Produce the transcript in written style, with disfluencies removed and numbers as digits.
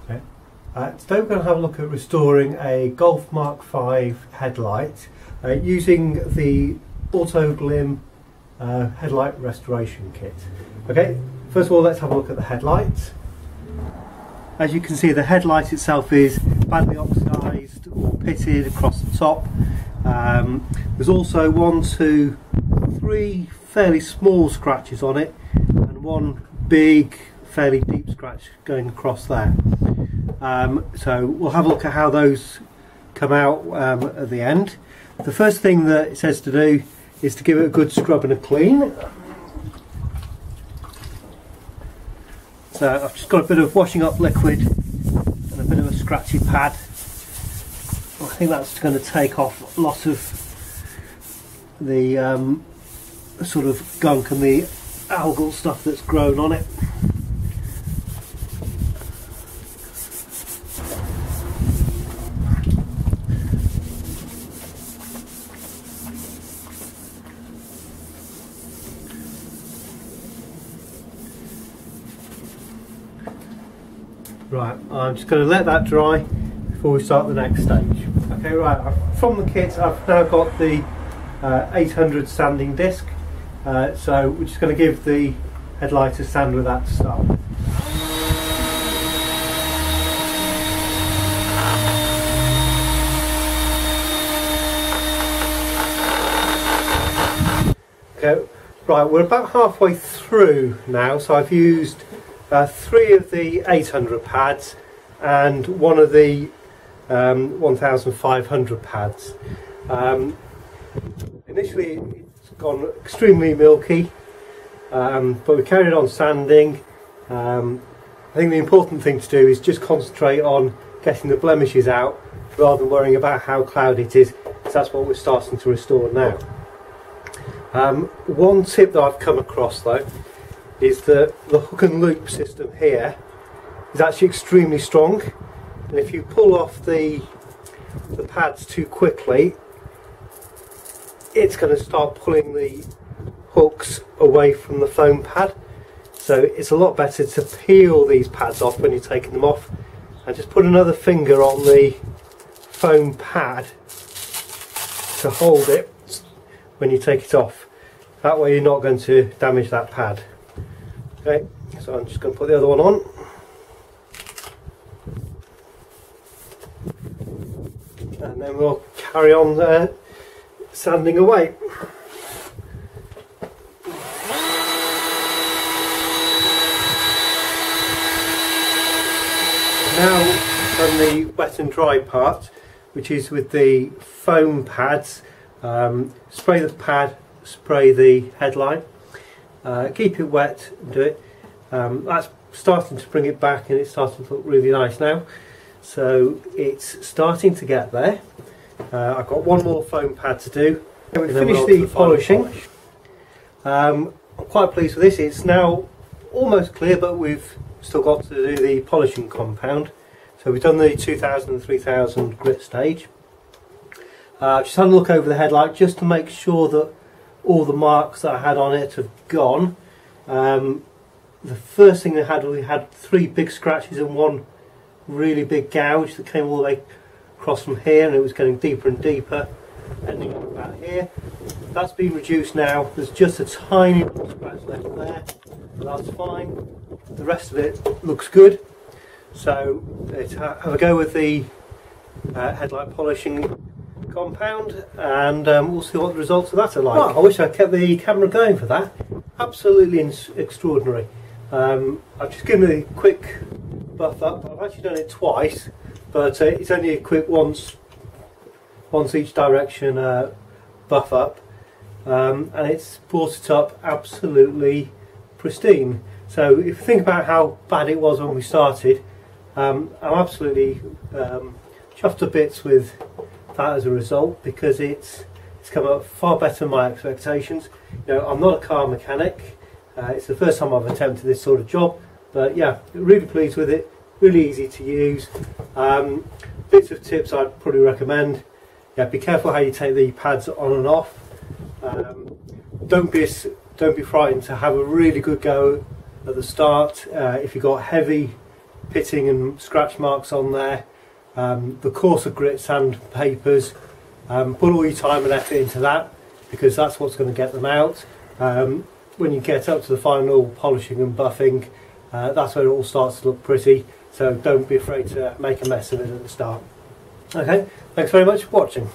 Okay. Today we're going to have a look at restoring a Golf Mark 5 headlight using the AutoGlym headlight restoration kit. Okay, first of all let's have a look at the headlight. As you can see, the headlight itself is badly oxidised or pitted across the top. There's also 1, 2, 3 fairly small scratches on it and 1 big fairly deep scratch going across there. So we'll have a look at how those come out at the end. The first thing that it says to do is to give it a good scrub and a clean. So I've just got a bit of washing up liquid and a bit of a scratchy pad. I think that's going to take off lots of the sort of gunk and the algal stuff that's grown on it. Right, I'm just going to let that dry before we start the next stage. Okay, right, from the kit I've now got the 800 sanding disc, so we're just going to give the headlight a sand with that to start. Okay, right, we're about halfway through now, so I've used 3 of the 800 pads and 1 of the 1500 pads. Initially it's gone extremely milky, but we carried on sanding. I think the important thing to do is just concentrate on getting the blemishes out rather than worrying about how cloudy it is, because that's what we're starting to restore now. One tip that I've come across though is that the hook and loop system here is actually extremely strong, and if you pull off the pads too quickly, it's going to start pulling the hooks away from the foam pad. So it's a lot better to peel these pads off when you're taking them off and just put another finger on the foam pad to hold it when you take it off. That way you're not going to damage that pad. Okay, so I'm just going to put the other one on. And then we'll carry on sanding away. Now done the wet and dry part, which is with the foam pads. Spray the pad, spray the headlight. Keep it wet and do it. That's starting to bring it back, and it's starting to look really nice now. So it's starting to get there. I've got 1 more foam pad to do. We finished the polishing. I'm quite pleased with this. It's now almost clear, but we've still got to do the polishing compound. So we've done the 2000 and 3000 grit stage. Just had a look over the headlight just to make sure that all the marks that I had on it have gone. The first thing we had 3 big scratches and 1 really big gouge that came all the way across from here, and it was getting deeper and deeper, ending up about here. That's been reduced now. There's just a tiny little scratch left there, but that's fine. The rest of it looks good. So let's have a go with the headlight polishing compound, and we'll see what the results of that are like. Oh, I wish I kept the camera going for that. Absolutely extraordinary. I've just given it a quick buff up. I've actually done it twice, but it's only a quick once each direction buff up, and it's brought it up absolutely pristine. So if you think about how bad it was when we started, I'm absolutely chuffed to bits with that as a result, because it's come out far better than my expectations. You know, I'm not a car mechanic. It's the first time I've attempted this sort of job, but yeah, really pleased with it. Really easy to use. Bits of tips I'd probably recommend. Yeah, be careful how you take the pads on and off. Don't be frightened to have a really good go at the start. If you've got heavy pitting and scratch marks on there, the coarser grit sandpapers. Put all your time and effort into that, because that's what's going to get them out. When you get up to the final polishing and buffing, that's when it all starts to look pretty, so don't be afraid to make a mess of it at the start. Okay, thanks very much for watching.